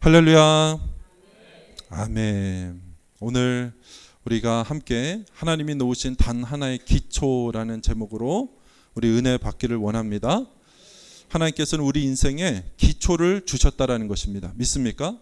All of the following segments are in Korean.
할렐루야. 아멘. 오늘 우리가 함께 하나님이 놓으신 단 하나의 기초라는 제목으로 우리 은혜 받기를 원합니다. 하나님께서는 우리 인생에 기초를 주셨다라는 것입니다. 믿습니까?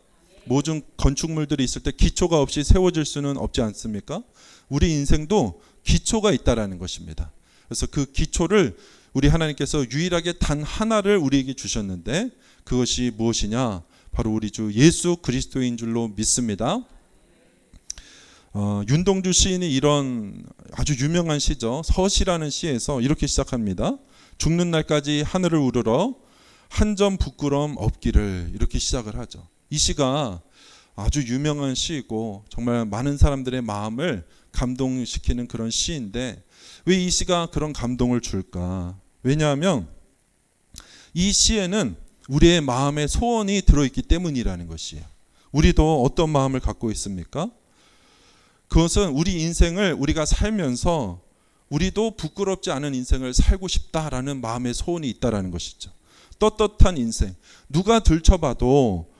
모든 건축물들이 있을 때 기초가 없이 세워질 수는 없지 않습니까? 우리 인생도 기초가 있다라는 것입니다. 그래서 그 기초를 우리 하나님께서 유일하게 단 하나를 우리에게 주셨는데 그것이 무엇이냐? 바로 우리 주 예수 그리스도인 줄로 믿습니다. 윤동주 시인이 이런 아주 유명한 시죠. 서시라는 시에서 이렇게 시작합니다. 죽는 날까지 하늘을 우러러 한 점 부끄럼 없기를, 이렇게 시작을 하죠. 이 시가 아주 유명한 시이고 정말 많은 사람들의 마음을 감동시키는 그런 시인데 왜 이 시가 그런 감동을 줄까? 왜냐하면 이 시에는 우리의 마음의 소원이 들어있기 때문이라는 것이에요. 우리도 어떤 마음을 갖고 있습니까? 그것은 우리 인생을 우리가 살면서 우리도 부끄럽지 않은 인생을 살고 싶다라는 마음의 소원이 있다라는 것이죠. 떳떳한 인생, 누가 들춰봐도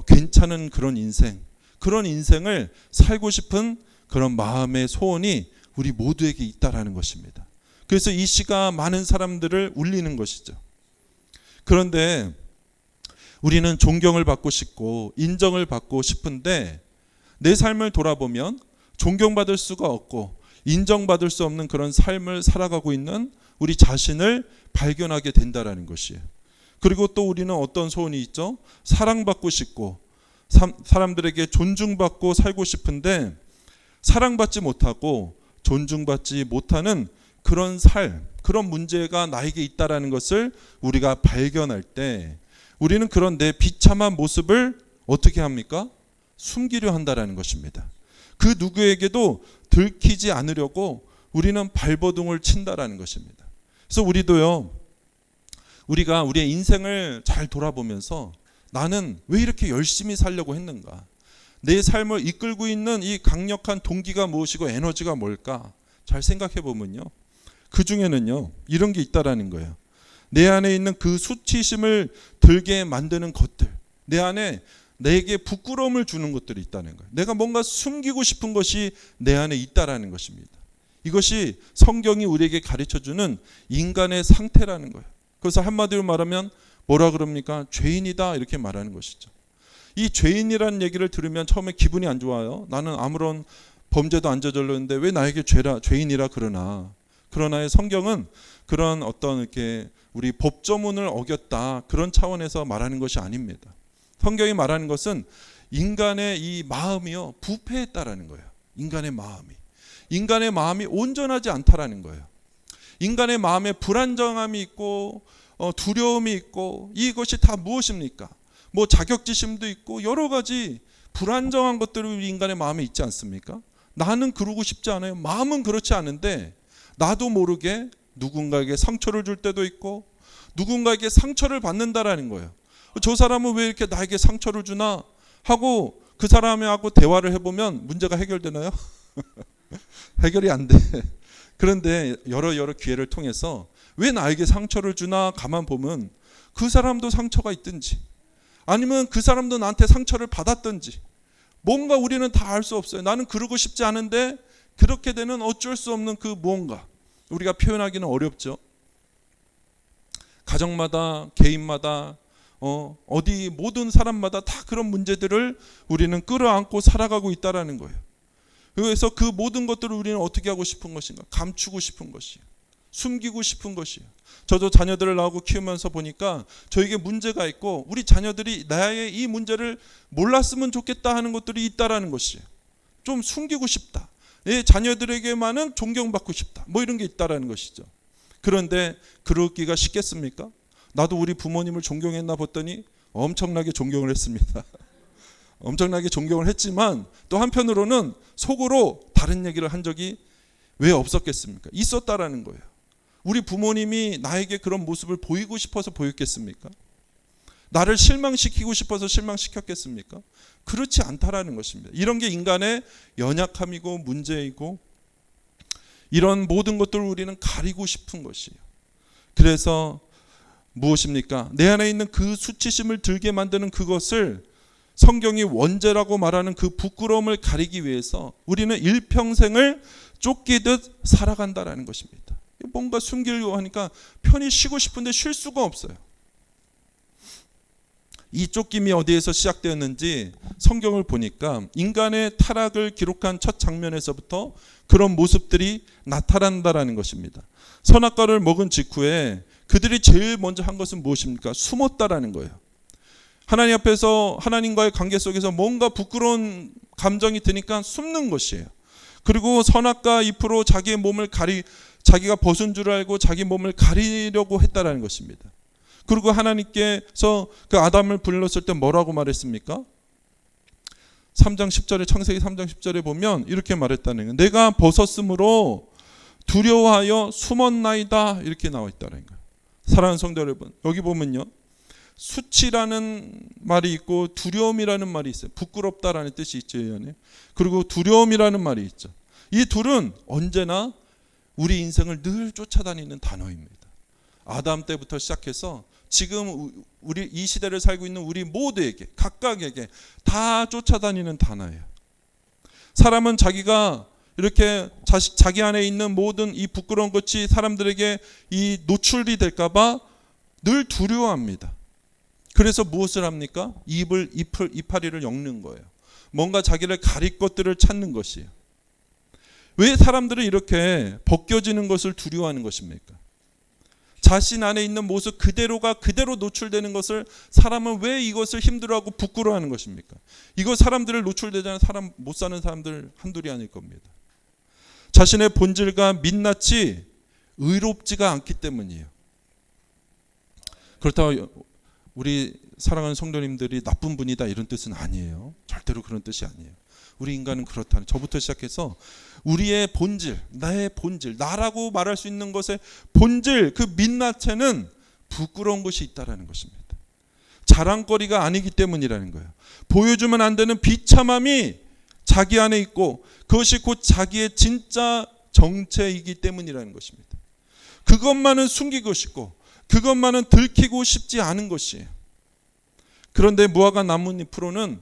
괜찮은 그런 인생, 그런 인생을 살고 싶은 그런 마음의 소원이 우리 모두에게 있다라는 것입니다. 그래서 이 시가 많은 사람들을 울리는 것이죠. 그런데 우리는 존경을 받고 싶고 인정을 받고 싶은데 내 삶을 돌아보면 존경받을 수가 없고 인정받을 수 없는 그런 삶을 살아가고 있는 우리 자신을 발견하게 된다라는 것이에요. 그리고 또 우리는 어떤 소원이 있죠? 사랑받고 싶고 사람들에게 존중받고 살고 싶은데 사랑받지 못하고 존중받지 못하는 그런 삶, 그런 문제가 나에게 있다라는 것을 우리가 발견할 때 우리는 그런 내 비참한 모습을 어떻게 합니까? 숨기려 한다라는 것입니다. 그 누구에게도 들키지 않으려고 우리는 발버둥을 친다라는 것입니다. 그래서 우리도요, 우리가 우리의 인생을 잘 돌아보면서 나는 왜 이렇게 열심히 살려고 했는가? 내 삶을 이끌고 있는 이 강력한 동기가 무엇이고 에너지가 뭘까? 잘 생각해 보면요, 그 중에는요 이런 게 있다라는 거예요. 내 안에 있는 그 수치심을 들게 만드는 것들, 내 안에 내게 부끄러움을 주는 것들이 있다는 거예요. 내가 뭔가 숨기고 싶은 것이 내 안에 있다라는 것입니다. 이것이 성경이 우리에게 가르쳐주는 인간의 상태라는 거예요. 그래서 한마디로 말하면 뭐라 그럽니까? 죄인이다, 이렇게 말하는 것이죠. 이 죄인이라는 얘기를 들으면 처음에 기분이 안 좋아요. 나는 아무런 범죄도 안 저질렀는데 왜 나에게 죄인이라 그러나. 그러나 성경은 그런 어떤 이렇게 우리 법조문을 어겼다, 그런 차원에서 말하는 것이 아닙니다. 성경이 말하는 것은 인간의 이 마음이요 부패했다라는 거예요. 인간의 마음이 온전하지 않다라는 거예요. 인간의 마음에 불안정함이 있고 두려움이 있고, 이것이 다 무엇입니까? 뭐 자격지심도 있고 여러 가지 불안정한 것들이 우리 인간의 마음에 있지 않습니까? 나는 그러고 싶지 않아요. 마음은 그렇지 않은데 나도 모르게 누군가에게 상처를 줄 때도 있고 누군가에게 상처를 받는다라는 거예요. 저 사람은 왜 이렇게 나에게 상처를 주나 하고 그 사람하고 대화를 해보면 문제가 해결되나요? 해결이 안 돼. 그런데 여러 기회를 통해서 왜 나에게 상처를 주나 가만 보면 그 사람도 상처가 있든지 아니면 그 사람도 나한테 상처를 받았든지 뭔가 우리는 다 알 수 없어요. 나는 그러고 싶지 않은데 그렇게 되는 어쩔 수 없는 그 무언가, 우리가 표현하기는 어렵죠. 가정마다 개인마다 어디 모든 사람마다 다 그런 문제들을 우리는 끌어안고 살아가고 있다라는 거예요. 그래서 그 모든 것들을 우리는 어떻게 하고 싶은 것인가? 감추고 싶은 것이에요. 숨기고 싶은 것이에요. 저도 자녀들을 낳고 키우면서 보니까 저에게 문제가 있고 우리 자녀들이 나의 이 문제를 몰랐으면 좋겠다 하는 것들이 있다라는 것이에요. 좀 숨기고 싶다. 내 자녀들에게만은 존경받고 싶다. 뭐 이런 게 있다라는 것이죠. 그런데 그러기가 쉽겠습니까? 나도 우리 부모님을 존경했나 봤더니 엄청나게 존경을 했습니다. 엄청나게 존경을 했지만 또 한편으로는 속으로 다른 얘기를 한 적이 왜 없었겠습니까? 있었다라는 거예요. 우리 부모님이 나에게 그런 모습을 보이고 싶어서 보였겠습니까? 나를 실망시키고 싶어서 실망시켰겠습니까? 그렇지 않다라는 것입니다. 이런 게 인간의 연약함이고 문제이고 이런 모든 것들을 우리는 가리고 싶은 것이에요. 그래서 무엇입니까? 내 안에 있는 그 수치심을 들게 만드는 그것을 성경이 원죄라고 말하는 그 부끄러움을 가리기 위해서 우리는 일평생을 쫓기듯 살아간다라는 것입니다. 뭔가 숨기려고 하니까 편히 쉬고 싶은데 쉴 수가 없어요. 이 쫓김이 어디에서 시작되었는지 성경을 보니까 인간의 타락을 기록한 첫 장면에서부터 그런 모습들이 나타난다라는 것입니다. 선악과를 먹은 직후에 그들이 제일 먼저 한 것은 무엇입니까? 숨었다라는 거예요. 하나님 앞에서 하나님과의 관계 속에서 뭔가 부끄러운 감정이 드니까 숨는 것이에요. 그리고 선악과 잎으로 자기의 몸을 자기가 벗은 줄 알고 자기 몸을 가리려고 했다라는 것입니다. 그리고 하나님께서 그 아담을 불렀을 때 뭐라고 말했습니까? 3장 10절에 창세기 3장 10절에 보면 이렇게 말했다는 거예요. 내가 벗었으므로 두려워하여 숨었나이다, 이렇게 나와 있다는 거예요. 사랑하는 성도 여러분, 여기 보면요, 수치라는 말이 있고 두려움이라는 말이 있어요. 부끄럽다라는 뜻이 있죠. 그리고 두려움이라는 말이 있죠. 이 둘은 언제나 우리 인생을 늘 쫓아다니는 단어입니다. 아담 때부터 시작해서 지금 우리 이 시대를 살고 있는 우리 모두에게, 각각에게 다 쫓아다니는 단어예요. 사람은 자기가 이렇게 자기 안에 있는 모든 이 부끄러운 것이 사람들에게 이 노출이 될까봐 늘 두려워합니다. 그래서 무엇을 합니까? 이파리를 엮는 거예요. 뭔가 자기를 가릴 것들을 찾는 것이에요. 왜 사람들은 이렇게 벗겨지는 것을 두려워하는 것입니까? 자신 안에 있는 모습 그대로가 그대로 노출되는 것을 사람은 왜 이것을 힘들어하고 부끄러워하는 것입니까? 이거 사람들을 노출되자는 사람, 못 사는 사람들 한둘이 아닐 겁니다. 자신의 본질과 민낯이 의롭지가 않기 때문이에요. 그렇다고 우리 사랑하는 성도님들이 나쁜 분이다 이런 뜻은 아니에요. 절대로 그런 뜻이 아니에요. 우리 인간은 그렇다는, 저부터 시작해서 우리의 본질, 나의 본질, 나라고 말할 수 있는 것의 본질, 그 민낯에는 부끄러운 것이 있다라는 것입니다. 자랑거리가 아니기 때문이라는 거예요. 보여주면 안 되는 비참함이 자기 안에 있고 그것이 곧 자기의 진짜 정체이기 때문이라는 것입니다. 그것만은 숨기고 싶고 그것만은 들키고 싶지 않은 것이에요. 그런데 무화과 나뭇잎으로는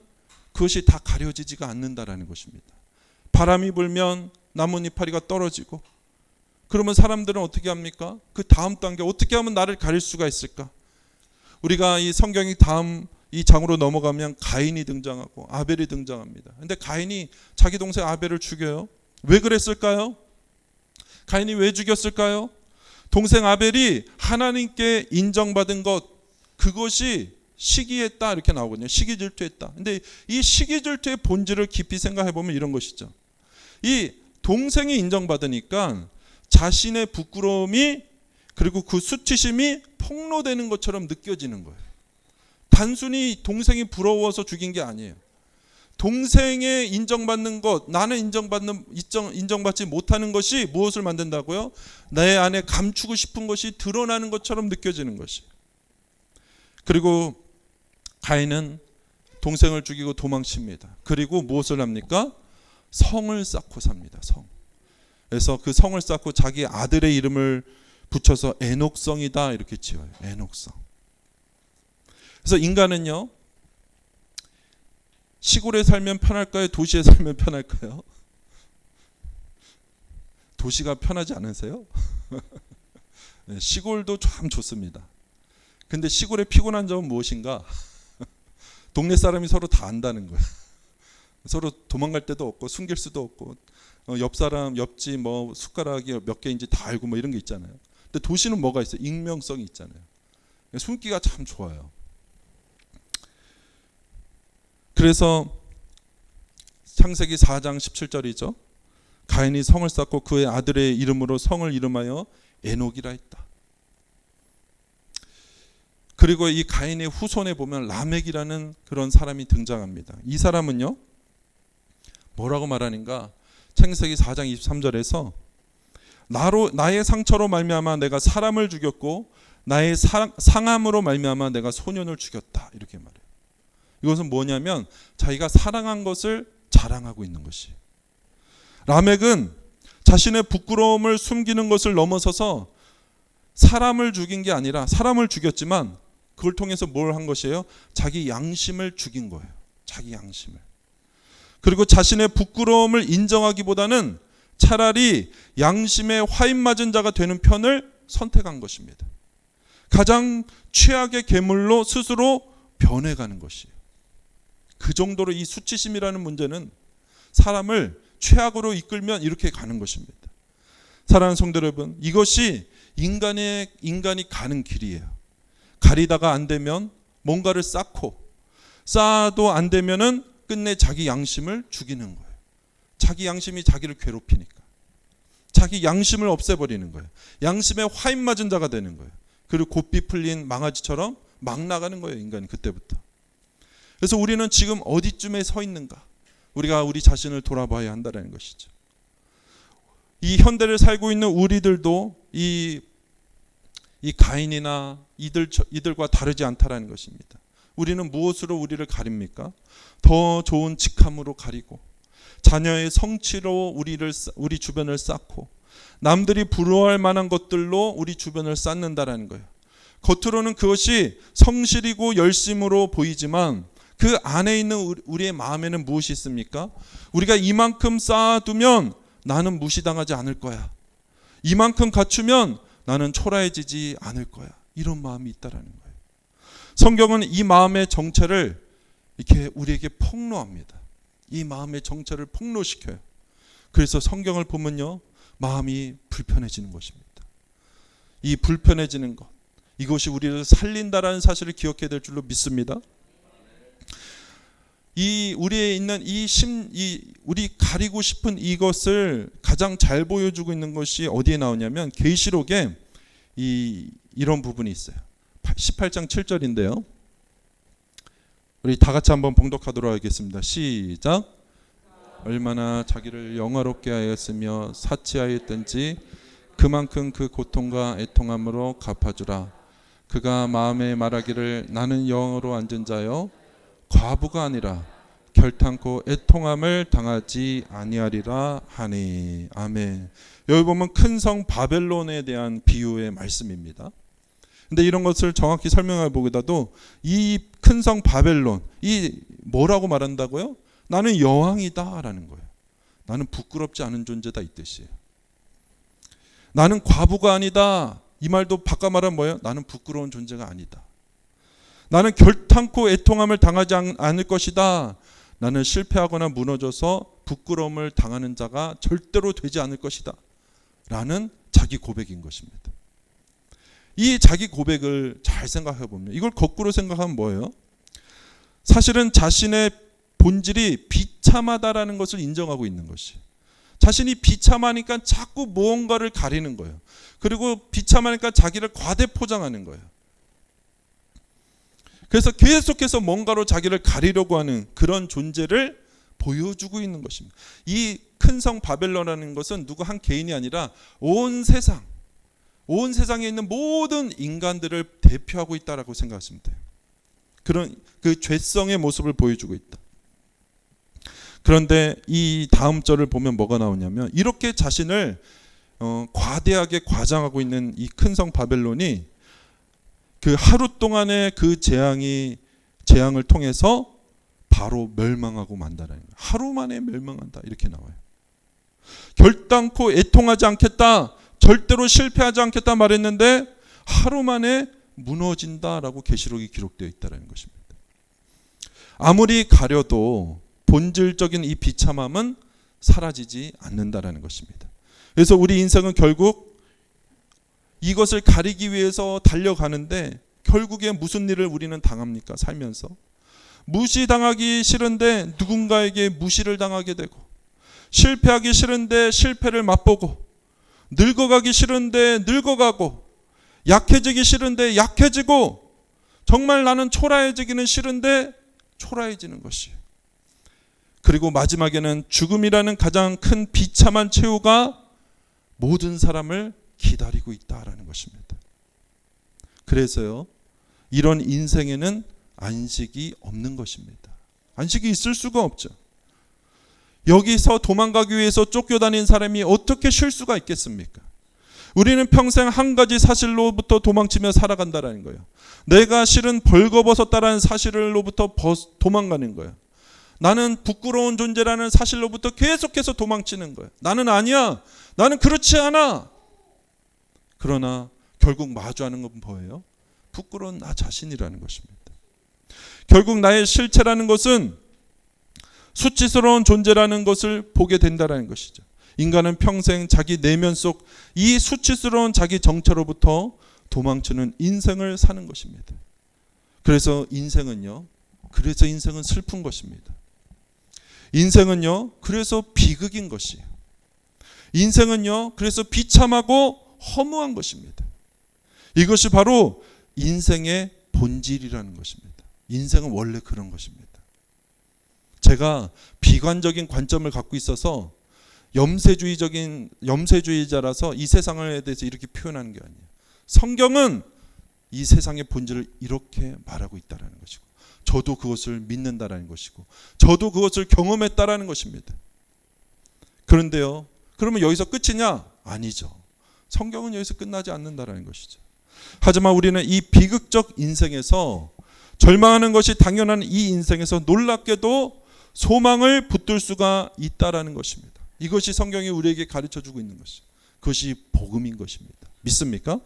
그것이 다 가려지지가 않는다라는 것입니다. 바람이 불면 나뭇잎파리가 떨어지고, 그러면 사람들은 어떻게 합니까? 그 다음 단계, 어떻게 하면 나를 가릴 수가 있을까? 우리가 이 성경이 다음 이 장으로 넘어가면 가인이 등장하고 아벨이 등장합니다. 근데 가인이 자기 동생 아벨을 죽여요. 왜 그랬을까요? 가인이 왜 죽였을까요? 동생 아벨이 하나님께 인정받은 것, 그것이 시기했다 이렇게 나오거든요. 시기질투했다. 근데 이 시기질투의 본질을 깊이 생각해 보면 이런 것이죠. 이 동생이 인정받으니까 자신의 부끄러움이 그리고 그 수치심이 폭로되는 것처럼 느껴지는 거예요. 단순히 동생이 부러워서 죽인 게 아니에요. 동생의 인정받는 것, 나는 인정받지 못하는 것이 무엇을 만든다고요? 내 안에 감추고 싶은 것이 드러나는 것처럼 느껴지는 것이에요. 그리고 가인은 동생을 죽이고 도망칩니다. 그리고 무엇을 합니까? 성을 쌓고 삽니다. 성. 그래서 그 성을 쌓고 자기 아들의 이름을 붙여서 에녹성이다 이렇게 지어요. 에녹성. 그래서 인간은요, 시골에 살면 편할까요? 도시에 살면 편할까요? 도시가 편하지 않으세요? 네, 시골도 참 좋습니다. 근데 시골의 피곤한 점은 무엇인가? 동네 사람이 서로 다 안다는 거예요. 서로 도망갈 데도 없고 숨길 수도 없고, 옆 사람, 옆집 뭐 숟가락이 몇 개인지 다 알고 뭐 이런 게 있잖아요. 근데 도시는 뭐가 있어요? 익명성이 있잖아요. 숨기가 참 좋아요. 그래서 창세기 4장 17절이죠. 가인이 성을 쌓고 그의 아들의 이름으로 성을 이름하여 에녹이라 했다. 그리고 이 가인의 후손에 보면 라멕이라는 그런 사람이 등장합니다. 이 사람은요, 뭐라고 말하는가? 창세기 4장 23절에서 나의 상처로 말미암아 내가 사람을 죽였고 나의 상함으로 말미암아 내가 소년을 죽였다 이렇게 말해요. 이것은 뭐냐면 자기가 사랑한 것을 자랑하고 있는 것이에요. 라멕은 자신의 부끄러움을 숨기는 것을 넘어서서 사람을 죽인 게 아니라, 사람을 죽였지만 그걸 통해서 뭘 한 것이에요? 자기 양심을 죽인 거예요. 자기 양심을. 그리고 자신의 부끄러움을 인정하기보다는 차라리 양심에 화인 맞은 자가 되는 편을 선택한 것입니다. 가장 최악의 괴물로 스스로 변해가는 것이에요. 그 정도로 이 수치심이라는 문제는 사람을 최악으로 이끌면 이렇게 가는 것입니다. 사랑하는 성도 여러분, 이것이 인간이 가는 길이에요. 가리다가 안 되면 뭔가를 쌓아도 안 되면은 끝내 자기 양심을 죽이는 거예요. 자기 양심이 자기를 괴롭히니까. 자기 양심을 없애버리는 거예요. 양심에 화인 맞은 자가 되는 거예요. 그리고 곱비 풀린 망아지처럼 막 나가는 거예요, 인간이 그때부터. 그래서 우리는 지금 어디쯤에 서 있는가? 우리가 우리 자신을 돌아봐야 한다는 것이죠. 이 현대를 살고 있는 우리들도 이 가인이나 이들과 다르지 않다라는 것입니다. 우리는 무엇으로 우리를 가립니까? 더 좋은 직함으로 가리고, 자녀의 성취로 우리 주변을 쌓고, 남들이 부러워할 만한 것들로 우리 주변을 쌓는다라는 거예요. 겉으로는 그것이 성실이고 열심으로 보이지만 그 안에 있는 우리의 마음에는 무엇이 있습니까? 우리가 이만큼 쌓아두면 나는 무시당하지 않을 거야. 이만큼 갖추면 나는 초라해지지 않을 거야. 이런 마음이 있다라는 거예요. 성경은 이 마음의 정체를 이렇게 우리에게 폭로합니다. 이 마음의 정체를 폭로시켜요. 그래서 성경을 보면요, 마음이 불편해지는 것입니다. 이 불편해지는 것, 이것이 우리를 살린다라는 사실을 기억해야 될 줄로 믿습니다. 우리에 있는 우리 가리고 싶은 이것을 가장 잘 보여주고 있는 것이 어디에 나오냐면 계시록에 이런 부분이 있어요. 18장 7절인데요. 우리 다 같이 한번 봉독하도록 하겠습니다. 시작. 얼마나 자기를 영화롭게 하였으며 사치하였든지 그만큼 그 고통과 애통함으로 갚아주라. 그가 마음에 말하기를 나는 영으로 앉은 자여 과부가 아니라 결탄코 애통함을 당하지 아니하리라 하니. 아멘. 여기 보면 큰 성 바벨론에 대한 비유의 말씀입니다. 근데 이런 것을 정확히 설명해 보기보다도 이 큰 성 바벨론, 이 뭐라고 말한다고요? 나는 여왕이다라는 거예요. 나는 부끄럽지 않은 존재다 이 뜻이에요. 나는 과부가 아니다. 이 말도 바꿔 말하면 뭐예요? 나는 부끄러운 존재가 아니다. 나는 결탄코 애통함을 당하지 않을 것이다. 나는 실패하거나 무너져서 부끄러움을 당하는 자가 절대로 되지 않을 것이다. 라는 자기 고백인 것입니다. 이 자기 고백을 잘 생각해 보면, 이걸 거꾸로 생각하면 뭐예요? 사실은 자신의 본질이 비참하다라는 것을 인정하고 있는 것이. 자신이 비참하니까 자꾸 무언가를 가리는 거예요. 그리고 비참하니까 자기를 과대 포장하는 거예요. 그래서 계속해서 뭔가로 자기를 가리려고 하는 그런 존재를 보여주고 있는 것입니다. 이 큰 성 바벨론이라는 것은 누구 한 개인이 아니라 온 세상에 있는 모든 인간들을 대표하고 있다라고 생각하시면 돼요. 그런 그 죄성의 모습을 보여주고 있다. 그런데 이 다음 절을 보면 뭐가 나오냐면, 이렇게 자신을 과대하게 과장하고 있는 이 큰 성 바벨론이 그 하루 동안의 그 재앙을 통해서 바로 멸망하고 만다라는 거예요. 하루 만에 멸망한다 이렇게 나와요. 결단코 애통하지 않겠다, 절대로 실패하지 않겠다 말했는데 하루 만에 무너진다라고 계시록이 기록되어 있다는 것입니다. 아무리 가려도 본질적인 이 비참함은 사라지지 않는다라는 것입니다. 그래서 우리 인생은 결국 이것을 가리기 위해서 달려가는데 결국에 무슨 일을 우리는 당합니까? 살면서 무시당하기 싫은데 누군가에게 무시를 당하게 되고, 실패하기 싫은데 실패를 맛보고, 늙어가기 싫은데 늙어가고, 약해지기 싫은데 약해지고, 정말 나는 초라해지기는 싫은데 초라해지는 것이에요. 그리고 마지막에는 죽음이라는 가장 큰 비참한 최후가 모든 사람을 기다리고 있다라는 것입니다. 그래서요, 이런 인생에는 안식이 없는 것입니다. 안식이 있을 수가 없죠. 여기서 도망가기 위해서 쫓겨다닌 사람이 어떻게 쉴 수가 있겠습니까? 우리는 평생 한 가지 사실로부터 도망치며 살아간다는 거예요. 내가 실은 벌거벗었다라는 사실로부터 도망가는 거예요. 나는 부끄러운 존재라는 사실로부터 계속해서 도망치는 거예요. 나는 아니야. 나는 그렇지 않아. 그러나 결국 마주하는 건 뭐예요? 부끄러운 나 자신이라는 것입니다. 결국 나의 실체라는 것은 수치스러운 존재라는 것을 보게 된다는 것이죠. 인간은 평생 자기 내면 속 이 수치스러운 자기 정체로부터 도망치는 인생을 사는 것입니다. 그래서 인생은 슬픈 것입니다. 인생은요, 그래서 비극인 것이에요. 인생은요, 그래서 비참하고 허무한 것입니다. 이것이 바로 인생의 본질이라는 것입니다. 인생은 원래 그런 것입니다. 제가 비관적인 관점을 갖고 있어서 염세주의자라서 이 세상에 대해서 이렇게 표현하는 게 아니에요. 성경은 이 세상의 본질을 이렇게 말하고 있다는 것이고, 저도 그것을 믿는다라는 것이고, 저도 그것을 경험했다라는 것입니다. 그런데요, 그러면 여기서 끝이냐? 아니죠. 성경은 여기서 끝나지 않는다라는 것이죠. 하지만 우리는 이 비극적 인생에서, 절망하는 것이 당연한 이 인생에서 놀랍게도 소망을 붙들 수가 있다라는 것입니다. 이것이 성경이 우리에게 가르쳐주고 있는 것이죠. 그것이 복음인 것입니다. 믿습니까?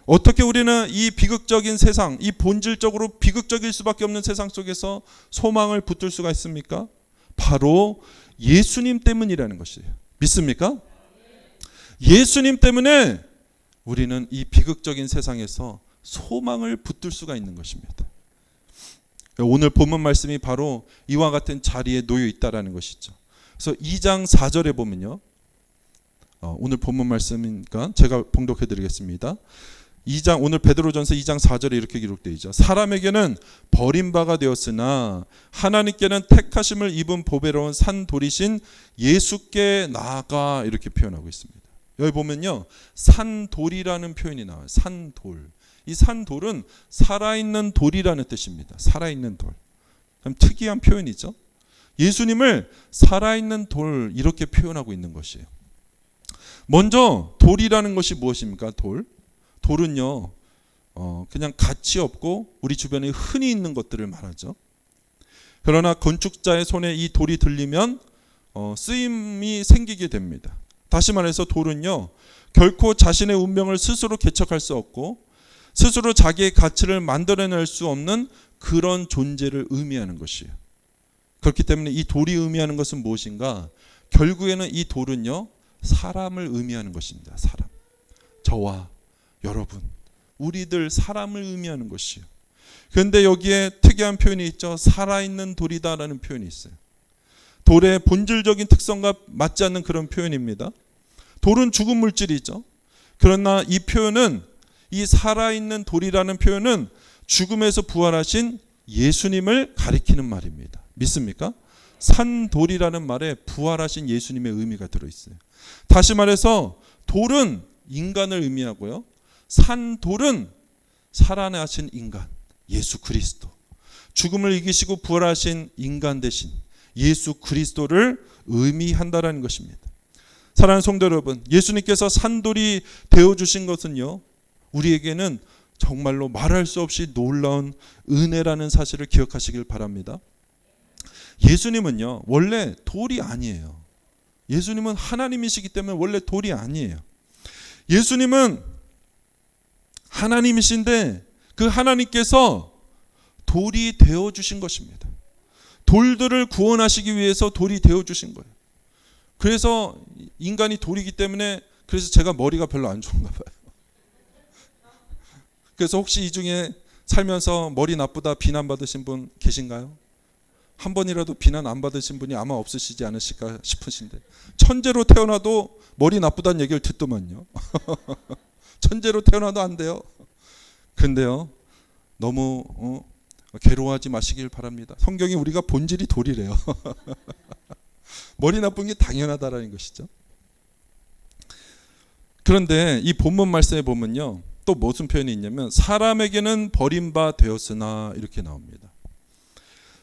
어떻게 우리는 이 비극적인 세상, 이 본질적으로 비극적일 수밖에 없는 세상 속에서 소망을 붙들 수가 있습니까? 바로 예수님 때문이라는 것이에요. 믿습니까? 예수님 때문에 우리는 이 비극적인 세상에서 소망을 붙들 수가 있는 것입니다. 오늘 본문 말씀이 바로 이와 같은 자리에 놓여 있다라는 것이죠. 그래서 2장 4절에 보면요, 오늘 본문 말씀이니까 제가 봉독해 드리겠습니다. 오늘 베드로전서 2장 4절에 이렇게 기록되어 있죠. 사람에게는 버림바가 되었으나 하나님께는 택하심을 입은 보배로운 산돌이신 예수께 나아가, 이렇게 표현하고 있습니다. 여기 보면요, 산돌이라는 표현이 나와요. 산돌. 이 산돌은 살아있는 돌이라는 뜻입니다. 살아있는 돌. 참 특이한 표현이죠. 예수님을 살아있는 돌, 이렇게 표현하고 있는 것이에요. 먼저 돌이라는 것이 무엇입니까? 돌은요, 그냥 가치 없고 우리 주변에 흔히 있는 것들을 말하죠. 그러나 건축자의 손에 이 돌이 들리면 쓰임이 생기게 됩니다. 다시 말해서 돌은요, 결코 자신의 운명을 스스로 개척할 수 없고 스스로 자기의 가치를 만들어낼 수 없는 그런 존재를 의미하는 것이에요. 그렇기 때문에 이 돌이 의미하는 것은 무엇인가? 결국에는 이 돌은요, 사람을 의미하는 것입니다. 사람. 저와 여러분, 우리들 사람을 의미하는 것이에요. 그런데 여기에 특이한 표현이 있죠. 살아있는 돌이다라는 표현이 있어요. 돌의 본질적인 특성과 맞지 않는 그런 표현입니다. 돌은 죽은 물질이죠. 그러나 이 표현은, 이 살아있는 돌이라는 표현은 죽음에서 부활하신 예수님을 가리키는 말입니다. 믿습니까? 산돌이라는 말에 부활하신 예수님의 의미가 들어있어요. 다시 말해서 돌은 인간을 의미하고요, 산돌은 살아나신 인간, 예수 그리스도, 죽음을 이기시고 부활하신 인간 대신 예수 그리스도를 의미한다라는 것입니다. 사랑하는 성도 여러분, 예수님께서 산돌이 되어주신 것은요, 우리에게는 정말로 말할 수 없이 놀라운 은혜라는 사실을 기억하시길 바랍니다. 예수님은요, 원래 돌이 아니에요. 예수님은 하나님이시기 때문에 원래 돌이 아니에요. 예수님은 하나님이신데 그 하나님께서 돌이 되어주신 것입니다. 돌들을 구원하시기 위해서 돌이 되어주신 거예요. 그래서 인간이 돌이기 때문에, 그래서 제가 머리가 별로 안 좋은가 봐요. 그래서 혹시 이 중에 살면서 머리 나쁘다 비난받으신 분 계신가요? 한 번이라도 비난 안 받으신 분이 아마 없으시지 않으실까 싶으신데, 천재로 태어나도 머리 나쁘다는 얘기를 듣더만요. 천재로 태어나도 안 돼요. 근데요, 너무 괴로워하지 마시길 바랍니다. 성경이 우리가 본질이 돌이래요. 머리 나쁜 게 당연하다라는 것이죠. 그런데 이 본문 말씀에 보면요, 또 무슨 표현이 있냐면 사람에게는 버림바 되었으나, 이렇게 나옵니다.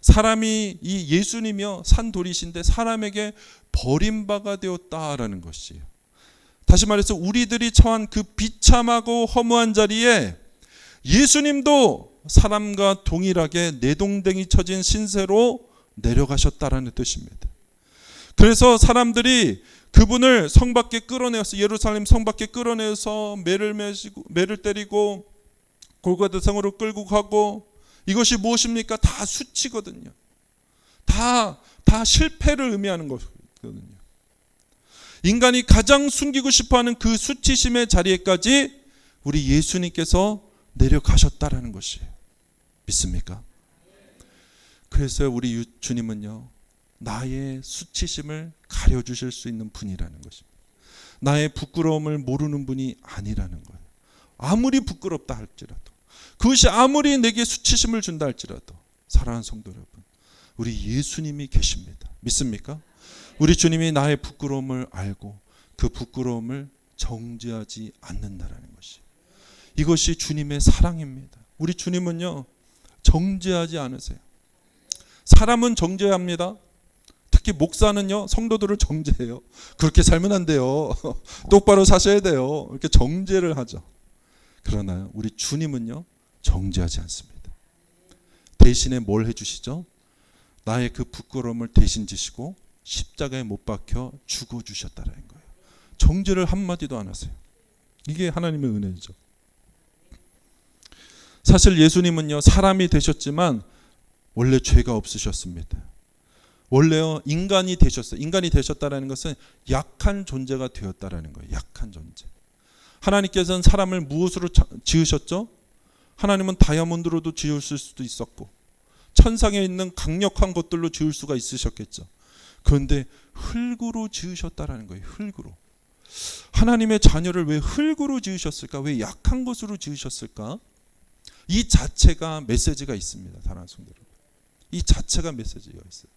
사람이, 이 예수님이요, 산돌이신데 사람에게 버림바가 되었다라는 것이에요. 다시 말해서 우리들이 처한 그 비참하고 허무한 자리에 예수님도 사람과 동일하게 내동댕이 쳐진 신세로 내려가셨다라는 뜻입니다. 그래서 사람들이 그분을 성 밖에 끌어내어서 예루살렘 성 밖에 끌어내어서 매를 때리고 골고다 성으로 끌고 가고, 이것이 무엇입니까? 다 수치거든요. 다 실패를 의미하는 것이거든요. 인간이 가장 숨기고 싶어하는 그 수치심의 자리에까지 우리 예수님께서 내려가셨다라는 것이에요. 믿습니까? 그래서 우리 주님은요, 나의 수치심을 가려주실 수 있는 분이라는 것입니다. 나의 부끄러움을 모르는 분이 아니라는 거예요. 아무리 부끄럽다 할지라도, 그것이 아무리 내게 수치심을 준다 할지라도, 사랑하는 성도 여러분, 우리 예수님이 계십니다. 믿습니까? 우리 주님이 나의 부끄러움을 알고 그 부끄러움을 정죄하지 않는다라는 것이, 이것이 주님의 사랑입니다. 우리 주님은요, 정죄하지 않으세요. 사람은 정죄합니다. 특히 목사는요, 성도들을 정죄해요. 그렇게 살면 안 돼요. 똑바로 사셔야 돼요. 이렇게 정죄를 하죠. 그러나 우리 주님은요, 정죄하지 않습니다. 대신에 뭘 해주시죠? 나의 그 부끄러움을 대신 지시고 십자가에 못 박혀 죽어주셨다는 거예요. 정죄를 한마디도 안 하세요. 이게 하나님의 은혜죠. 사실 예수님은요, 사람이 되셨지만 원래 죄가 없으셨습니다. 원래요, 인간이 되셨어요. 인간이 되셨다라는 것은 약한 존재가 되었다라는 거예요. 약한 존재. 하나님께서는 사람을 무엇으로 지으셨죠? 하나님은 다이아몬드로도 지으실 수도 있었고, 천상에 있는 강력한 것들로 지을 수가 있으셨겠죠. 그런데 흙으로 지으셨다라는 거예요. 흙으로. 하나님의 자녀를 왜 흙으로 지으셨을까? 왜 약한 것으로 지으셨을까? 이 자체가 메시지가 있습니다. 사랑하는 성도 여러분, 이 자체가 메시지가 있어요.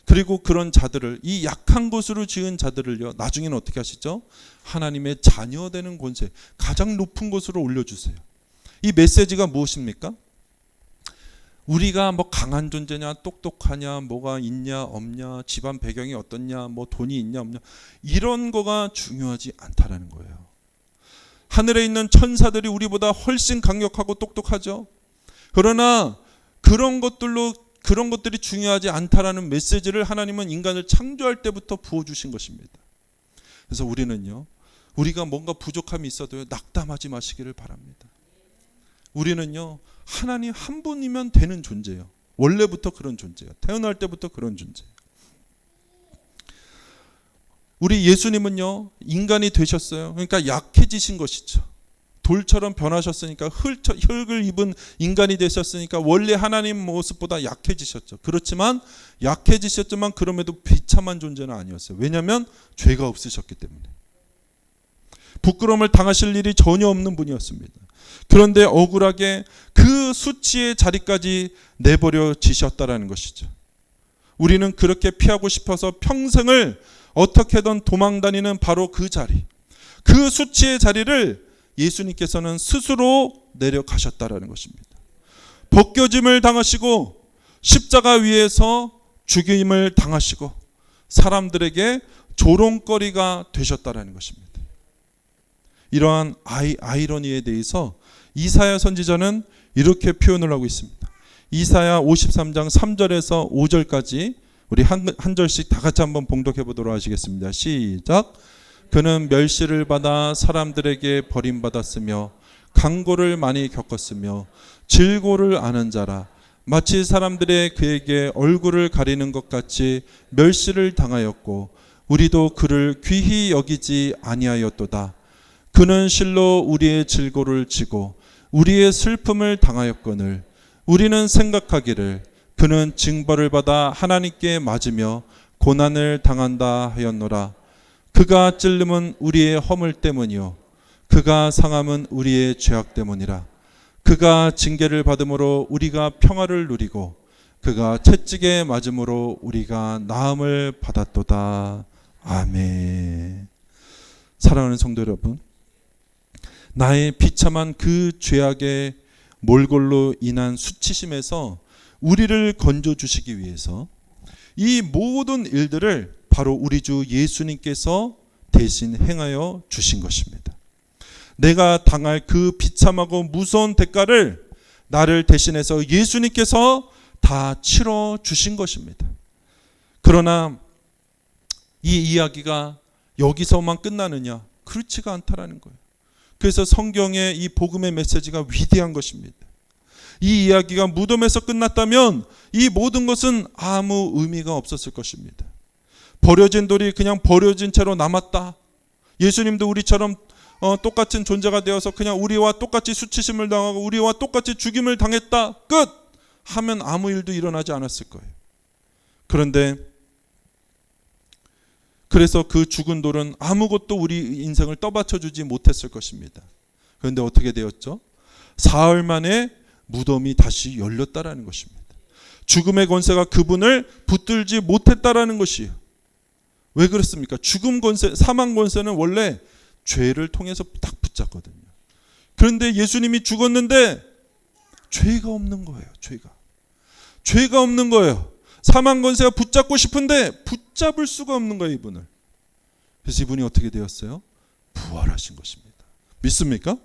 그리고 그런 자들을, 이 약한 것으로 지은 자들을요, 나중에는 어떻게 하시죠? 하나님의 자녀 되는 권세, 가장 높은 곳으로 올려주세요. 이 메시지가 무엇입니까? 우리가 뭐 강한 존재냐, 똑똑하냐, 뭐가 있냐 없냐, 집안 배경이 어떻냐, 뭐 돈이 있냐 없냐, 이런 거가 중요하지 않다라는 거예요. 하늘에 있는 천사들이 우리보다 훨씬 강력하고 똑똑하죠. 그러나 그런 것들이 중요하지 않다라는 메시지를 하나님은 인간을 창조할 때부터 부어주신 것입니다. 그래서 우리는요, 우리가 뭔가 부족함이 있어도 낙담하지 마시기를 바랍니다. 우리는요, 하나님 한 분이면 되는 존재예요. 원래부터 그런 존재예요. 태어날 때부터 그런 존재예요. 우리 예수님은요, 인간이 되셨어요. 그러니까 약해지신 것이죠. 돌처럼 변하셨으니까, 흙을 입은 인간이 되셨으니까 원래 하나님 모습보다 약해지셨죠. 그렇지만 약해지셨지만 그럼에도 비참한 존재는 아니었어요. 왜냐하면 죄가 없으셨기 때문에. 부끄러움을 당하실 일이 전혀 없는 분이었습니다. 그런데 억울하게 그 수치의 자리까지 내버려지셨다라는 것이죠. 우리는 그렇게 피하고 싶어서 평생을 어떻게든 도망다니는 바로 그 자리, 그 수치의 자리를 예수님께서는 스스로 내려가셨다라는 것입니다. 벗겨짐을 당하시고 십자가 위에서 죽임을 당하시고 사람들에게 조롱거리가 되셨다라는 것입니다. 이러한 아이러니에 대해서 이사야 선지자는 이렇게 표현을 하고 있습니다. 이사야 53장 3절에서 5절까지 우리 한 절씩 다 같이 한번 봉독해 보도록 하시겠습니다. 시작. 그는 멸시를 받아 사람들에게 버림받았으며 강고를 많이 겪었으며 질고를 아는 자라. 마치 사람들의 그에게 얼굴을 가리는 것 같이 멸시를 당하였고 우리도 그를 귀히 여기지 아니하였도다. 그는 실로 우리의 질고를 지고 우리의 슬픔을 당하였거늘 우리는 생각하기를 그는 징벌을 받아 하나님께 맞으며 고난을 당한다 하였노라. 그가 찔림은 우리의 허물 때문이요 그가 상함은 우리의 죄악 때문이라. 그가 징계를 받음으로 우리가 평화를 누리고 그가 채찍에 맞음으로 우리가 나음을 받았도다. 아멘. 사랑하는 성도 여러분, 나의 비참한 그 죄악의 몰골로 인한 수치심에서 우리를 건져주시기 위해서 이 모든 일들을 바로 우리 주 예수님께서 대신 행하여 주신 것입니다. 내가 당할 그 비참하고 무서운 대가를 나를 대신해서 예수님께서 다 치러 주신 것입니다. 그러나 이 이야기가 여기서만 끝나느냐? 그렇지가 않다라는 거예요. 그래서 성경의 이 복음의 메시지가 위대한 것입니다. 이 이야기가 무덤에서 끝났다면 이 모든 것은 아무 의미가 없었을 것입니다. 버려진 돌이 그냥 버려진 채로 남았다. 예수님도 우리처럼 똑같은 존재가 되어서 그냥 우리와 똑같이 수치심을 당하고 우리와 똑같이 죽임을 당했다. 끝! 하면 아무 일도 일어나지 않았을 거예요. 그런데 그래서 그 죽은 돌은 아무것도 우리 인생을 떠받쳐주지 못했을 것입니다. 그런데 어떻게 되었죠? 사흘 만에 무덤이 다시 열렸다라는 것입니다. 죽음의 권세가 그분을 붙들지 못했다라는 것이에요. 왜 그렇습니까? 죽음 권세, 사망 권세는 원래 죄를 통해서 딱 붙잡거든요. 그런데 예수님이 죽었는데 죄가 없는 거예요. 죄가 없는 거예요. 사망 권세가 붙잡고 싶은데 붙잡을 수가 없는 거예요, 이분을. 그래서 이분이 어떻게 되었어요? 부활하신 것입니다. 믿습니까?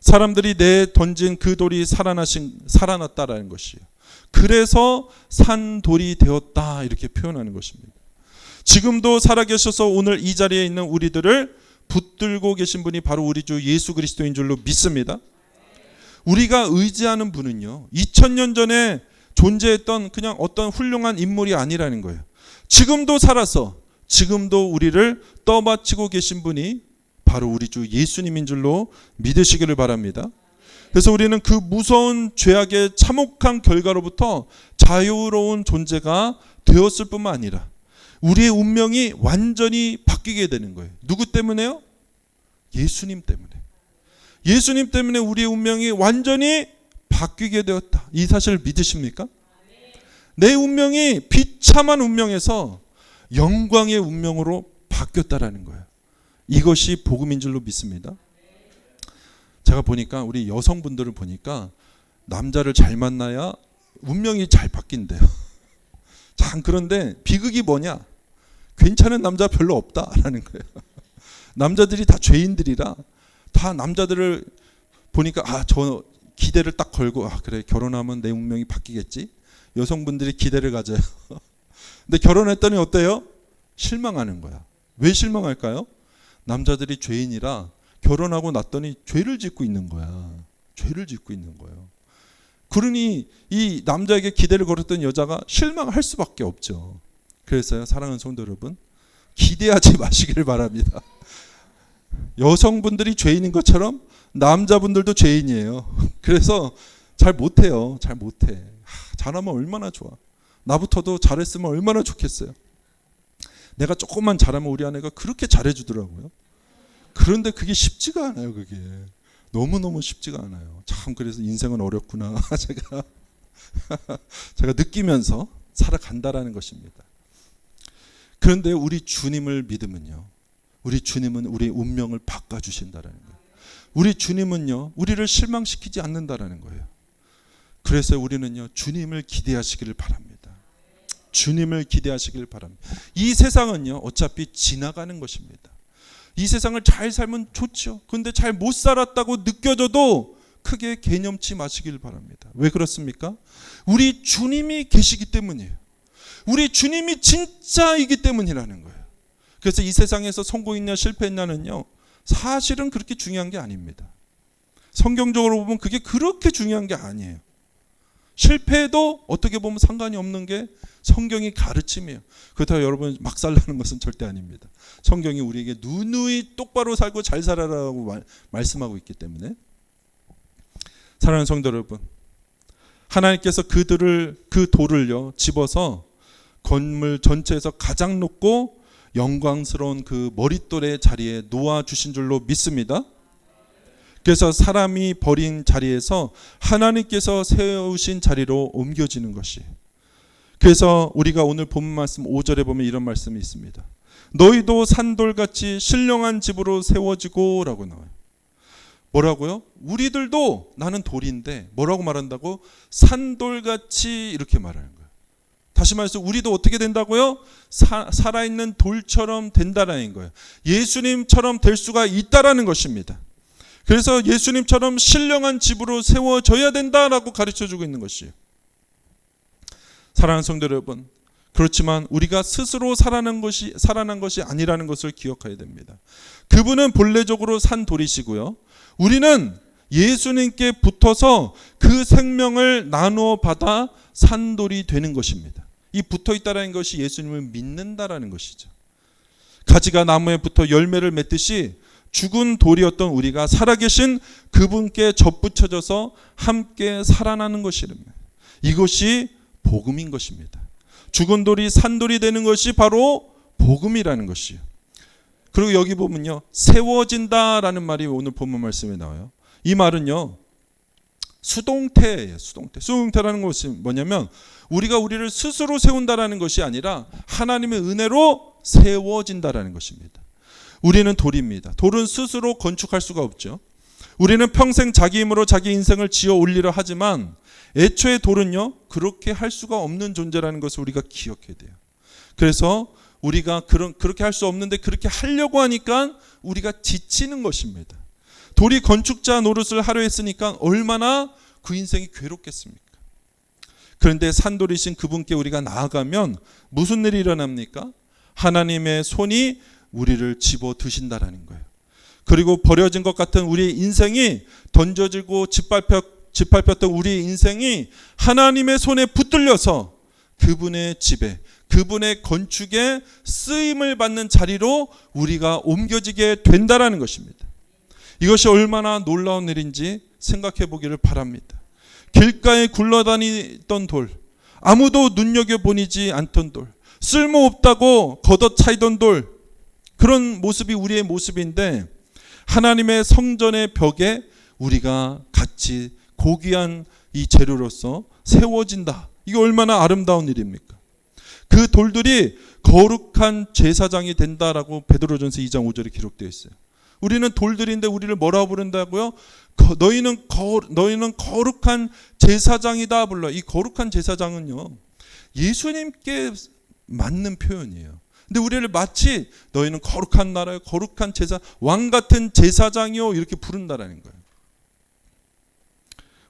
사람들이 내던진 그 돌이 살아났다라는 것이에요. 그래서 산 돌이 되었다 이렇게 표현하는 것입니다. 지금도 살아계셔서 오늘 이 자리에 있는 우리들을 붙들고 계신 분이 바로 우리 주 예수 그리스도인 줄로 믿습니다. 우리가 의지하는 분은요, 2000년 전에 존재했던 그냥 어떤 훌륭한 인물이 아니라는 거예요. 지금도 살아서 지금도 우리를 떠받치고 계신 분이 바로 우리 주 예수님인 줄로 믿으시기를 바랍니다. 그래서 우리는 그 무서운 죄악의 참혹한 결과로부터 자유로운 존재가 되었을 뿐만 아니라 우리의 운명이 완전히 바뀌게 되는 거예요. 누구 때문에요? 예수님 때문에. 예수님 때문에 우리의 운명이 완전히 바뀌게 되었다. 이 사실을 믿으십니까? 내 운명이 비참한 운명에서 영광의 운명으로 바뀌었다라는 거예요. 이것이 복음인 줄로 믿습니다. 제가 보니까 우리 여성분들을 보니까 남자를 잘 만나야 운명이 잘 바뀐대요. 참, 그런데 비극이 뭐냐? 괜찮은 남자 별로 없다라는 거예요. 남자들이 다 죄인들이라 다 남자들을 보니까 저 기대를 딱 걸고 그래, 결혼하면 내 운명이 바뀌겠지. 여성분들이 기대를 가져요. 근데 결혼했더니 어때요? 실망하는 거야. 왜 실망할까요? 남자들이 죄인이라 결혼하고 났더니 죄를 짓고 있는 거야. 그러니 이 남자에게 기대를 걸었던 여자가 실망할 수밖에 없죠. 그래서요, 사랑하는 성도 여러분, 기대하지 마시기를 바랍니다. 여성분들이 죄인인 것처럼 남자분들도 죄인이에요. 그래서 잘 못해요. 잘하면 얼마나 좋아. 나부터도 잘했으면 얼마나 좋겠어요. 내가 조금만 잘하면 우리 아내가 그렇게 잘해주더라고요. 그런데 그게 쉽지가 않아요. 그게 너무너무 쉽지가 않아요. 참, 그래서 인생은 어렵구나 제가 느끼면서 살아간다라는 것입니다. 그런데 우리 주님을 믿으면요, 우리 주님은 우리 운명을 바꿔주신다라는 거예요. 우리 주님은요, 우리를 실망시키지 않는다라는 거예요. 그래서 우리는요, 주님을 기대하시기를 바랍니다. 이 세상은요, 어차피 지나가는 것입니다. 이 세상을 잘 살면 좋죠. 그런데 잘 못 살았다고 느껴져도 크게 개념치 마시길 바랍니다. 왜 그렇습니까? 우리 주님이 계시기 때문이에요. 우리 주님이 진짜이기 때문이라는 거예요. 그래서 이 세상에서 성공했냐 실패했냐는요, 사실은 그렇게 중요한 게 아닙니다. 성경적으로 보면 그게 그렇게 중요한 게 아니에요. 실패해도 어떻게 보면 상관이 없는 게 성경이 가르침이에요. 그렇다고 여러분 막 살라는 것은 절대 아닙니다. 성경이 우리에게 누누이 똑바로 살고 잘 살아라고 말씀하고 있기 때문에. 사랑하는 성도 여러분, 하나님께서 그 돌을요 집어서 건물 전체에서 가장 높고 영광스러운 그 머릿돌의 자리에 놓아 주신 줄로 믿습니다. 그래서 사람이 버린 자리에서 하나님께서 세우신 자리로 옮겨지는 것이. 그래서 우리가 오늘 본문 말씀 5절에 보면 이런 말씀이 있습니다. 너희도 산돌같이 신령한 집으로 세워지고 라고 나와요. 뭐라고요? 우리들도, 나는 돌인데 뭐라고 말한다고? 산돌같이 이렇게 말하는 거예요. 다시 말해서 우리도 어떻게 된다고요? 살아있는 돌처럼 된다라는 거예요. 예수님처럼 될 수가 있다라는 것입니다. 그래서 예수님처럼 신령한 집으로 세워져야 된다라고 가르쳐주고 있는 것이에요. 사랑하는 성도 여러분, 그렇지만 우리가 스스로 살아난 것이 아니라는 것을 기억해야 됩니다. 그분은 본래적으로 산 돌이시고요. 우리는 예수님께 붙어서 그 생명을 나누어 받아 산 돌이 되는 것입니다. 이 붙어 있다라는 것이 예수님을 믿는다라는 것이죠. 가지가 나무에 붙어 열매를 맺듯이 죽은 돌이었던 우리가 살아계신 그분께 접붙여져서 함께 살아나는 것이랍니다. 이것이 복음인 것입니다. 죽은 돌이 산돌이 되는 것이 바로 복음이라는 것이에요. 그리고 여기 보면요, 세워진다라는 말이 오늘 본문 말씀에 나와요. 이 말은요, 수동태예요. 수동태라는 것이 뭐냐면 우리가 우리를 스스로 세운다라는 것이 아니라 하나님의 은혜로 세워진다라는 것입니다. 우리는 돌입니다. 돌은 스스로 건축할 수가 없죠. 우리는 평생 자기 힘으로 자기 인생을 지어 올리려 하지만 애초에 돌은요, 그렇게 할 수가 없는 존재라는 것을 우리가 기억해야 돼요. 그래서 우리가 그렇게 할 수 없는데 그렇게 하려고 하니까 우리가 지치는 것입니다. 돌이 건축자 노릇을 하려 했으니까 얼마나 그 인생이 괴롭겠습니까? 그런데 산돌이신 그분께 우리가 나아가면 무슨 일이 일어납니까? 하나님의 손이 우리를 집어 드신다라는 거예요. 그리고 버려진 것 같은 우리의 인생이 던져지고 짓밟혔던 우리의 인생이 하나님의 손에 붙들려서 그분의 집에, 그분의 건축에 쓰임을 받는 자리로 우리가 옮겨지게 된다라는 것입니다. 이것이 얼마나 놀라운 일인지 생각해 보기를 바랍니다. 길가에 굴러다니던 돌, 아무도 눈여겨보지 않던 돌, 쓸모없다고 걷어차이던 돌, 그런 모습이 우리의 모습인데 하나님의 성전의 벽에 우리가 같이 고귀한 이 재료로서 세워진다. 이게 얼마나 아름다운 일입니까? 그 돌들이 거룩한 제사장이 된다라고 베드로전서 2장 5절에 기록되어 있어요. 우리는 돌들인데 우리를 뭐라고 부른다고요? 너희는 거룩한 제사장이다 불러. 이 거룩한 제사장은요, 예수님께 맞는 표현이에요. 근데 우리를 마치 너희는 거룩한 나라요, 거룩한 제사, 왕 같은 제사장이요 이렇게 부른다라는 거예요.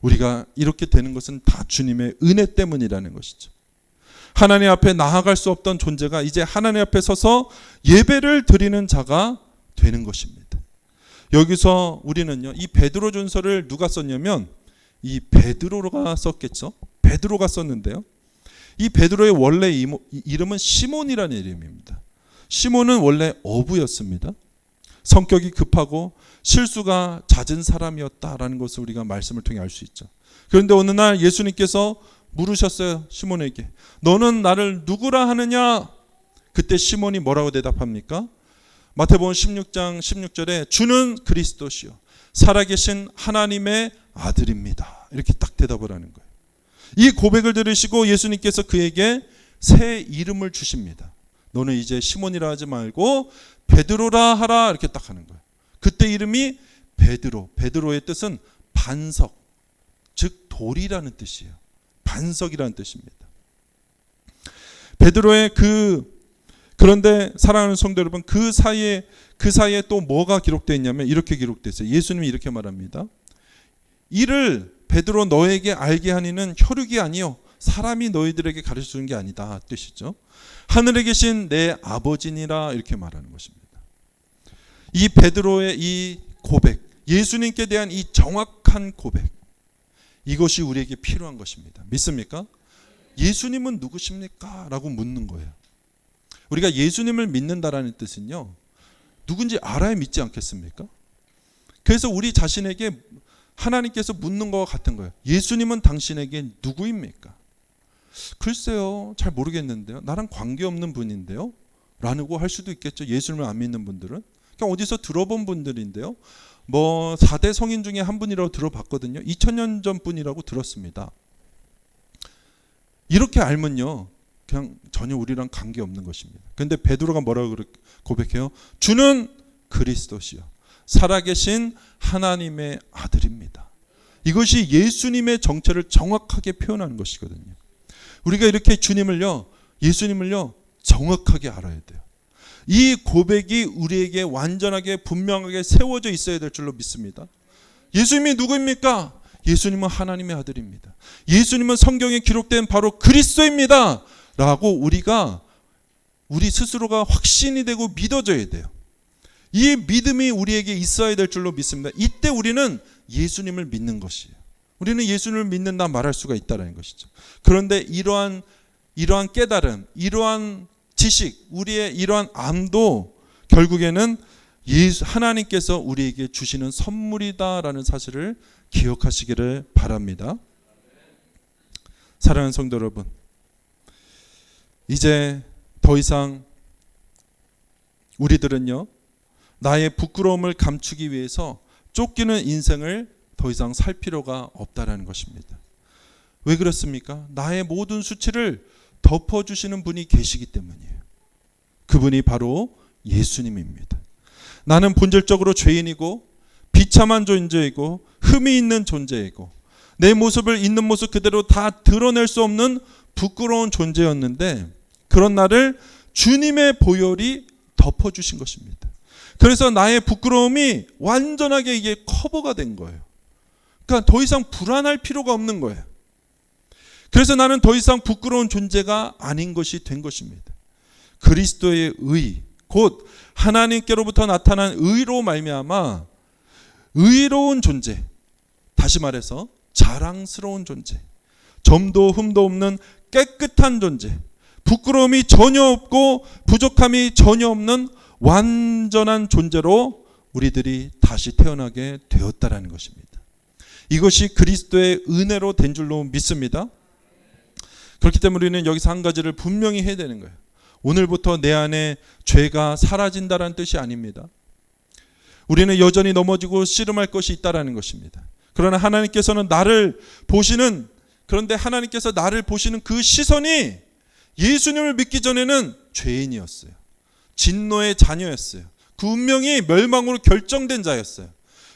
우리가 이렇게 되는 것은 다 주님의 은혜 때문이라는 것이죠. 하나님 앞에 나아갈 수 없던 존재가 이제 하나님 앞에 서서 예배를 드리는 자가 되는 것입니다. 여기서 우리는요, 이 베드로전서를 누가 썼냐면 이 베드로가 썼겠죠. 베드로가 썼는데요, 이 베드로의 원래 이름은 시몬이라는 이름입니다. 시몬은 원래 어부였습니다. 성격이 급하고 실수가 잦은 사람이었다라는 것을 우리가 말씀을 통해 알 수 있죠. 그런데 어느 날 예수님께서 물으셨어요. 시몬에게 너는 나를 누구라 하느냐? 그때 시몬이 뭐라고 대답합니까? 마태복음 16장 16절에 주는 그리스도시요 살아계신 하나님의 아들입니다. 이렇게 딱 대답을 하는 거예요. 이 고백을 들으시고 예수님께서 그에게 새 이름을 주십니다. 너는 이제 시몬이라 하지 말고 베드로라 하라 이렇게 딱 하는 거예요. 그때 이름이 베드로. 베드로의 뜻은 반석, 즉 돌이라는 뜻이에요. 반석이라는 뜻입니다. 베드로의 그런데 사랑하는 성도 여러분, 그 사이에 또 뭐가 기록되어 있냐면 이렇게 기록되어 있어요. 예수님이 이렇게 말합니다. 이를 베드로 너에게 알게 하니는 혈육이 아니요 사람이 너희들에게 가르쳐주는 게 아니다 뜻이죠. 하늘에 계신 내 아버지니라 이렇게 말하는 것입니다. 이 베드로의 이 고백, 예수님께 대한 이 정확한 고백, 이것이 우리에게 필요한 것입니다. 믿습니까? 예수님은 누구십니까? 라고 묻는 거예요. 우리가 예수님을 믿는다라는 뜻은요, 누군지 알아야 믿지 않겠습니까? 그래서 우리 자신에게 하나님께서 묻는 것과 같은 거예요. 예수님은 당신에게 누구입니까? 글쎄요, 잘 모르겠는데요. 나랑 관계없는 분인데요? 라고 할 수도 있겠죠. 예수님을 안 믿는 분들은. 그냥 어디서 들어본 분들인데요. 4대 성인 중에 한 분이라고 들어봤거든요. 2000년 전 분이라고 들었습니다. 이렇게 알면요, 그냥 전혀 우리랑 관계없는 것입니다. 그런데 베드로가 뭐라고 고백해요? 주는 그리스도시요 살아계신 하나님의 아들입니다. 이것이 예수님의 정체를 정확하게 표현하는 것이거든요. 우리가 이렇게 예수님을요 정확하게 알아야 돼요. 이 고백이 우리에게 완전하게 분명하게 세워져 있어야 될 줄로 믿습니다. 예수님이 누구입니까? 예수님은 하나님의 아들입니다. 예수님은 성경에 기록된 바로 그리스도입니다. 라고 우리 스스로가 확신이 되고 믿어져야 돼요. 이 믿음이 우리에게 있어야 될 줄로 믿습니다. 이때 우리는 예수님을 믿는 것이에요. 우리는 예수님을 믿는다 말할 수가 있다는 것이죠. 그런데 이러한 깨달음, 이러한 지식, 우리의 이러한 암도 결국에는 하나님께서 우리에게 주시는 선물이다라는 사실을 기억하시기를 바랍니다. 사랑하는 성도 여러분, 이제 더 이상 우리들은요, 나의 부끄러움을 감추기 위해서 쫓기는 인생을 더 이상 살 필요가 없다라는 것입니다. 왜 그렇습니까? 나의 모든 수치를 덮어주시는 분이 계시기 때문이에요. 그분이 바로 예수님입니다. 나는 본질적으로 죄인이고 비참한 존재이고 흠이 있는 존재이고 내 모습을 있는 모습 그대로 다 드러낼 수 없는 부끄러운 존재였는데 그런 나를 주님의 보혈이 덮어주신 것입니다. 그래서 나의 부끄러움이 완전하게 이게 커버가 된 거예요. 그러니까 더 이상 불안할 필요가 없는 거예요. 그래서 나는 더 이상 부끄러운 존재가 아닌 것이 된 것입니다. 그리스도의 의, 곧 하나님께로부터 나타난 의로 말미암아 의로운 존재, 다시 말해서 자랑스러운 존재, 점도 흠도 없는 깨끗한 존재, 부끄러움이 전혀 없고 부족함이 전혀 없는 완전한 존재로 우리들이 다시 태어나게 되었다라는 것입니다. 이것이 그리스도의 은혜로 된 줄로 믿습니다. 그렇기 때문에 우리는 여기서 한 가지를 분명히 해야 되는 거예요. 오늘부터 내 안에 죄가 사라진다는 뜻이 아닙니다. 우리는 여전히 넘어지고 씨름할 것이 있다라는 것입니다. 그러나 하나님께서는 그런데 하나님께서 나를 보시는 그 시선이 예수님을 믿기 전에는 죄인이었어요. 진노의 자녀였어요. 그 운명이 멸망으로 결정된 자였어요.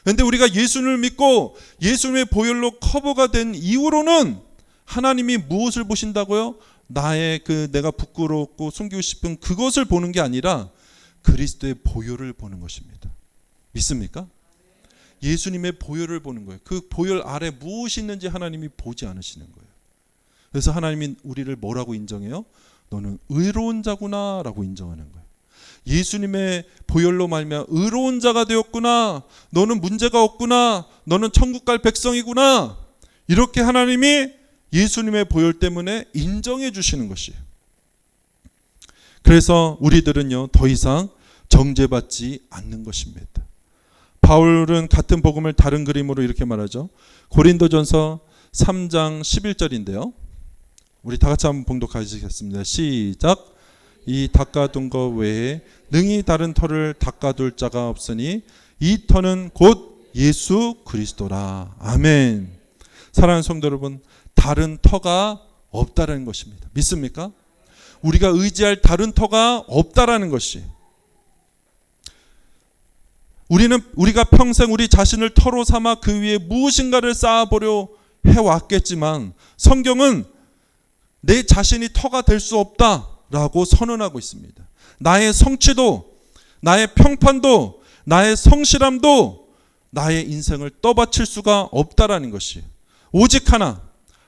그런데 우리가 예수님을 믿고 예수님의 보혈로 커버가 된 이후로는 하나님이 무엇을 보신다고요? 내가 부끄럽고 숨기고 싶은 그것을 보는 게 아니라 그리스도의 보혈을 보는 것입니다. 믿습니까? 예수님의 보혈을 보는 거예요. 그 보혈 아래 무엇이 있는지 하나님이 보지 않으시는 거예요. 그래서 하나님이 우리를 뭐라고 인정해요? 너는 의로운 자구나 라고 인정하는 거예요. 예수님의 보혈로 말미암아 의로운 자가 되었구나. 너는 문제가 없구나. 너는 천국 갈 백성이구나. 이렇게 하나님이 예수님의 보혈 때문에 인정해 주시는 것이에요. 그래서 우리들은요, 더 이상 정죄받지 않는 것입니다. 바울은 같은 복음을 다른 그림으로 이렇게 말하죠. 고린도전서 3장 11절인데요. 우리 다 같이 한번 봉독하시겠습니다. 시작. 이 닦아둔 것 외에 능히 다른 터를 닦아둘 자가 없으니 이 터는 곧 예수 그리스도라. 아멘. 사랑하는 성도 여러분, 다른 터가 없다라는 것입니다. 믿습니까? 우리가 의지할 다른 터가 없다라는 것이. 우리가 평생 우리 자신을 터로 삼아 그 위에 무엇인가를 쌓아보려 해왔겠지만 성경은 내 자신이 터가 될 수 없다라고 선언하고 있습니다. 나의 성취도, 나의 평판도, 나의 성실함도 나의 인생을 떠받칠 수가 없다라는 것이. 오직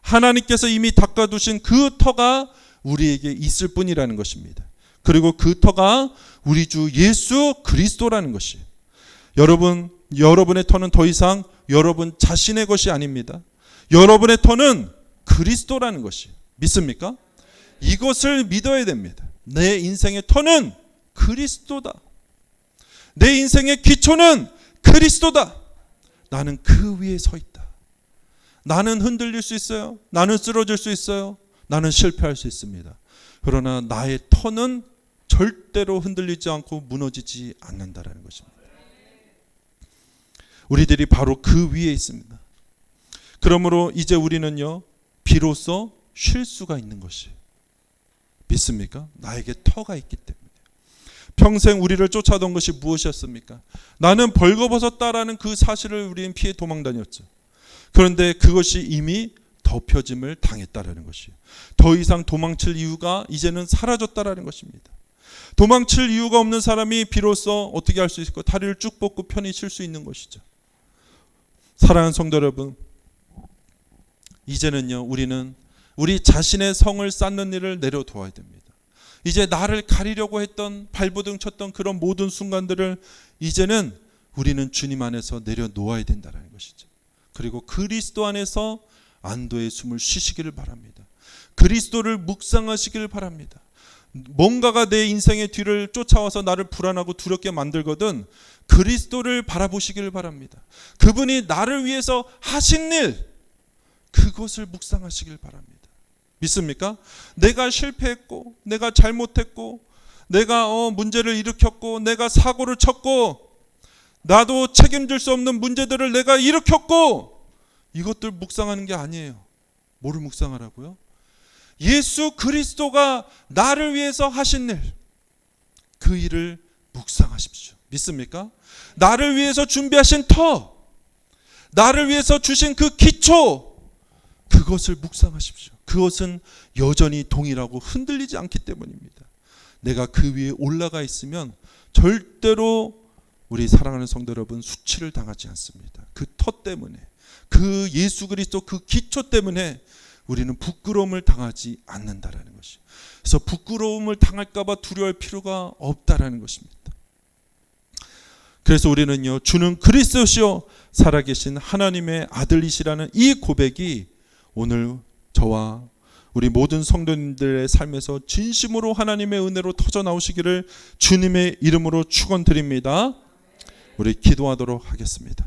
하나님께서 이미 닦아두신 그 터가 우리에게 있을 뿐이라는 것입니다. 그리고 그 터가 우리 주 예수 그리스도라는 것이. 여러분의 터는 더 이상 여러분 자신의 것이 아닙니다. 여러분의 터는 그리스도라는 것이. 믿습니까? 이것을 믿어야 됩니다. 내 인생의 터는 그리스도다. 내 인생의 기초는 그리스도다. 나는 그 위에 서 있다. 나는 흔들릴 수 있어요. 나는 쓰러질 수 있어요. 나는 실패할 수 있습니다. 그러나 나의 터는 절대로 흔들리지 않고 무너지지 않는다라는 것입니다. 우리들이 바로 그 위에 있습니다. 그러므로 이제 우리는요, 비로소 쉴 수가 있는 것이. 믿습니까? 나에게 터가 있기 때문에. 평생 우리를 쫓아던 것이 무엇이었습니까? 나는 벌거벗었다라는 그 사실을 우리는 피해 도망 다녔죠. 그런데 그것이 이미 덮여짐을 당했다라는 것이에요. 더 이상 도망칠 이유가 이제는 사라졌다라는 것입니다. 도망칠 이유가 없는 사람이 비로소 어떻게 할 수 있을까? 다리를 쭉 뻗고 편히 쉴 수 있는 것이죠. 사랑하는 성도 여러분, 이제는요, 우리는 우리 자신의 성을 쌓는 일을 내려놓아야 됩니다. 이제 나를 가리려고 했던 발버둥 쳤던 그런 모든 순간들을 이제는 우리는 주님 안에서 내려놓아야 된다는 것이죠. 그리고 그리스도 안에서 안도의 숨을 쉬시기를 바랍니다. 그리스도를 묵상하시기를 바랍니다. 뭔가가 내 인생의 뒤를 쫓아와서 나를 불안하고 두렵게 만들거든 그리스도를 바라보시기를 바랍니다. 그분이 나를 위해서 하신 일, 그것을 묵상하시길 바랍니다. 믿습니까? 내가 실패했고, 내가 잘못했고, 내가 문제를 일으켰고, 내가 사고를 쳤고, 나도 책임질 수 없는 문제들을 내가 일으켰고, 이것들 묵상하는 게 아니에요. 뭐를 묵상하라고요? 예수 그리스도가 나를 위해서 하신 일, 그 일을 묵상하십시오. 믿습니까? 나를 위해서 준비하신 터, 나를 위해서 주신 그 기초, 그것을 묵상하십시오. 그것은 여전히 동일하고 흔들리지 않기 때문입니다. 내가 그 위에 올라가 있으면 절대로 우리 사랑하는 성도 여러분 수치를 당하지 않습니다. 그 터 때문에, 그 예수 그리스도 그 기초 때문에 우리는 부끄러움을 당하지 않는다라는 것이에요. 그래서 부끄러움을 당할까 봐 두려워할 필요가 없다라는 것입니다. 그래서 우리는요, 주는 그리스도시요 살아계신 하나님의 아들이시라는 이 고백이 오늘 저와 우리 모든 성도님들의 삶에서 진심으로 하나님의 은혜로 터져 나오시기를 주님의 이름으로 축원드립니다. 우리 기도하도록 하겠습니다.